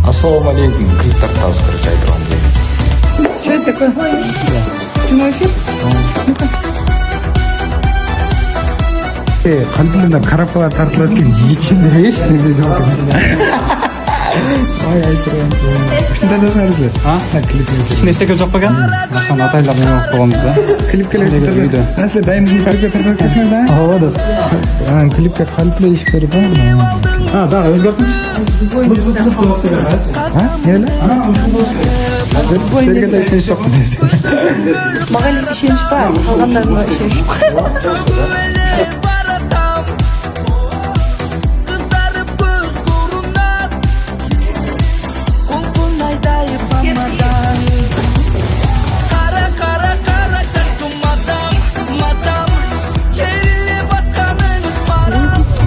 Ассалому алейкум, клип тартабыз, короче, айтырган элек. Что это такое? Прямой эфир? Қалпында қарапала тартылады екен, ешінде еш нәрсе жоқ екен. Ой, айтырған. Ушундай жазыңыздар. Клипке. Ичинде эчтеке жок бекен? Ошону атайлап эме кылып койгонбуз да. Клипке тартылды. Силер дайымсың клипке тартып кетсеңер да? Ооба да. Клипке қалыплы иш берип бар. Дагы өзгөртүңүз. Неyle? Силерге да ишенич жокпу десең. Мага эле ишенич бар, калгандарына ишенич жок.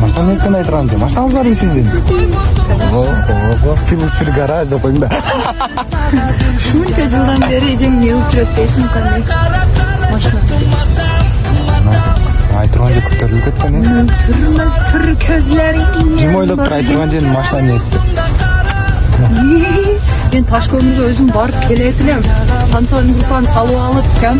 Машинаны эткенде айтырган экен. Машинаңыз барбы сиздин? Ого, Филоспир гараж деп коюң да. Шунча жылдан бери эжем не кылып жүрөт дейсиң кандай машина. Айтырган жер көтөрүлүп кеткен э. Түр көзлөрү Жим ойлоп тур айтырган жерин машина нетти. Мен таш көмүргө өзүм барып келет элем. Танцевальный группаны салып алып кем.